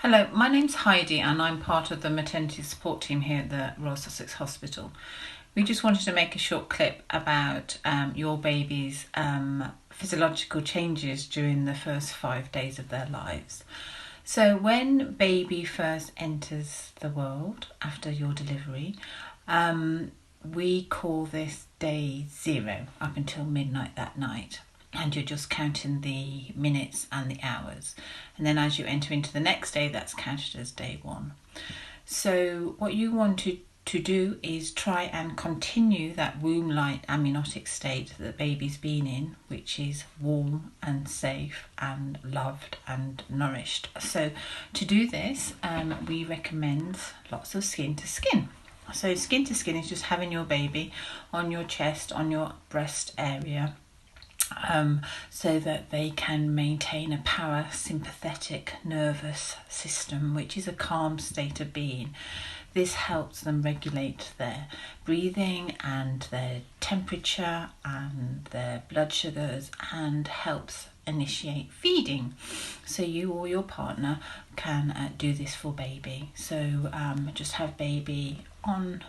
Hello, my name's Heidi and I'm part of the maternity support team here at the Royal Sussex Hospital. We just wanted to make a short clip about your baby's physiological changes during the first 5 days of their lives. So when baby first enters the world after your delivery, we call this day 0 up until midnight that night. And you're just counting the minutes and the hours. And then as you enter into the next day, that's counted as day 1. So what you want to do is try and continue that womb-like amniotic state that the baby's been in, which is warm and safe and loved and nourished. So to do this, we recommend lots of skin to skin. So skin to skin is just having your baby on your chest, on your breast area, so that they can maintain a parasympathetic nervous system, which is a calm state of being. This helps them regulate their breathing and their temperature and their blood sugars and helps initiate feeding. So you or your partner can do this for baby. So just have baby on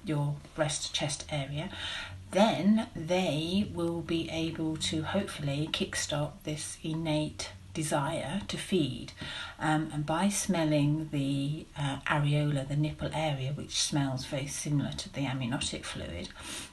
your breast chest area. Then they will be able to hopefully kickstart this innate desire to feed, and by smelling the areola, the nipple area, which smells very similar to the amniotic fluid,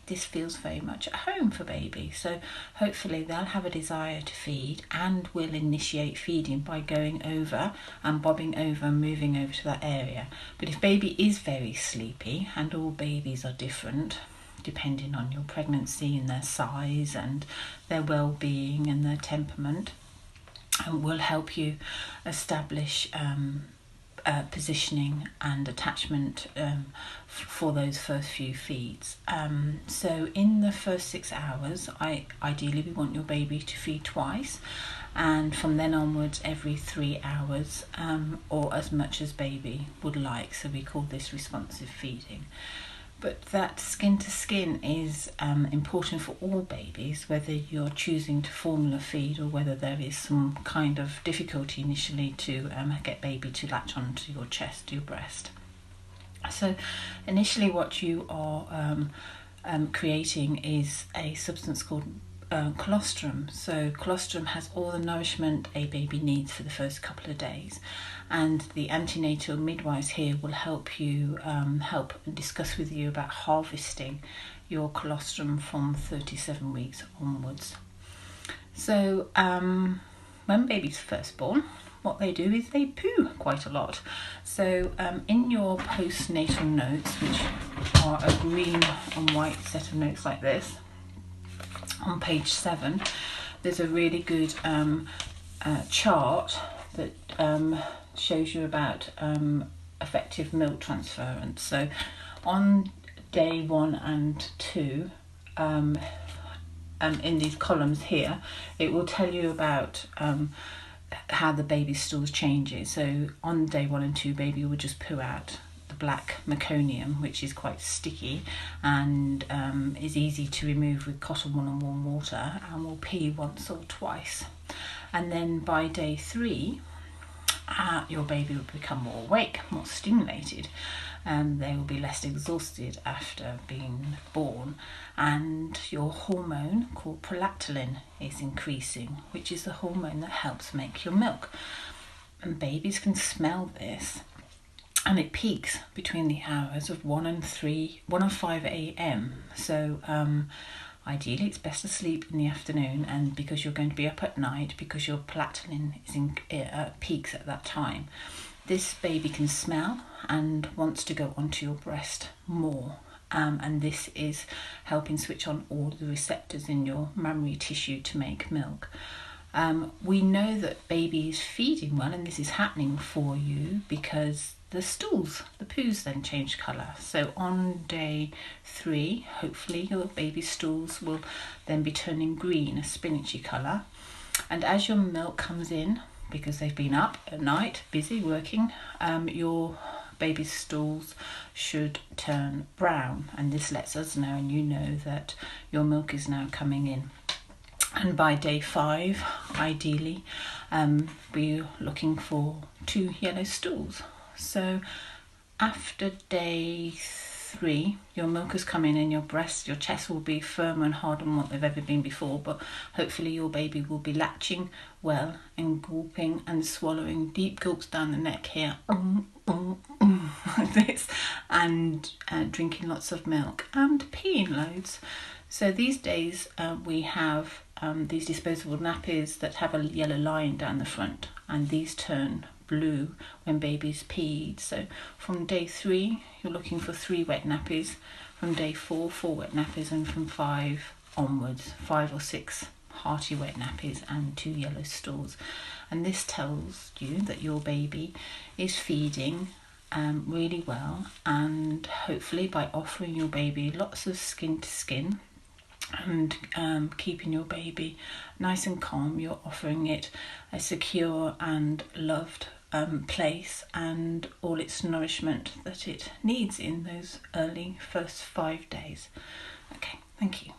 this feels very much at home for baby. So hopefully they'll have a desire to feed and will initiate feeding by going over and bobbing over and moving over to that area. But if baby is very sleepy, and all babies are different depending on your pregnancy and their size and their well-being and their temperament, and will help you establish positioning and attachment for those first few feeds. So in the first 6 hours, ideally we want your baby to feed twice, and from then onwards every 3 hours, or as much as baby would like. So we call this responsive feeding. But that skin to skin is important for all babies, whether you're choosing to formula feed or whether there is some kind of difficulty initially to get baby to latch onto your chest, your breast. So initially what you are creating is a substance called colostrum. So colostrum has all the nourishment a baby needs for the first couple of days, and the antenatal midwives here will help you help discuss with you about harvesting your colostrum from 37 weeks onwards. So when baby's first born, what they do is they poo quite a lot. So in your postnatal notes, which are a green and white set of notes like this, on page 7, there's a really good chart that shows you about effective milk transference. So on day 1 and 2, in these columns here, it will tell you about how the baby's stools changes. So on day 1 and 2, baby will just poo out the black meconium, which is quite sticky and is easy to remove with cotton wool and warm water, and will pee once or twice. And then by day 3, your baby will become more awake, more stimulated, and they will be less exhausted after being born, and your hormone called prolactin is increasing, which is the hormone that helps make your milk. And babies can smell this, and it peaks between the hours of 1 and 5 a.m. So ideally it's best to sleep in the afternoon, and because you're going to be up at night, because your prolactin is peaks at that time, this baby can smell and wants to go onto your breast more. And this is helping switch on all the receptors in your mammary tissue to make milk. We know that baby is feeding well, and this is happening for you because the stools, the poos, then change colour. So on day 3, hopefully your baby's stools will then be turning green, a spinachy colour. And as your milk comes in, because they've been up at night, busy working, your baby's stools should turn brown. And this lets us know, and you know, that your milk is now coming in. And by day 5, ideally, we're looking for 2 yellow stools. So after day 3, your milk has come in and your chest will be firmer and harder than what they've ever been before, but hopefully your baby will be latching well and gulping and swallowing deep gulps down the neck here, like this, and drinking lots of milk and peeing loads. So these days we have these disposable nappies that have a yellow line down the front, and these turn blue when baby's peed. So from day 3 you're looking for 3 wet nappies, from day 4 4 wet nappies, and from 5 onwards 5 or 6 hearty wet nappies and 2 yellow stools. And this tells you that your baby is feeding really well, and hopefully by offering your baby lots of skin to skin and keeping your baby nice and calm, you're offering it a secure and loved place and all its nourishment that it needs in those early first 5 days. Okay, thank you.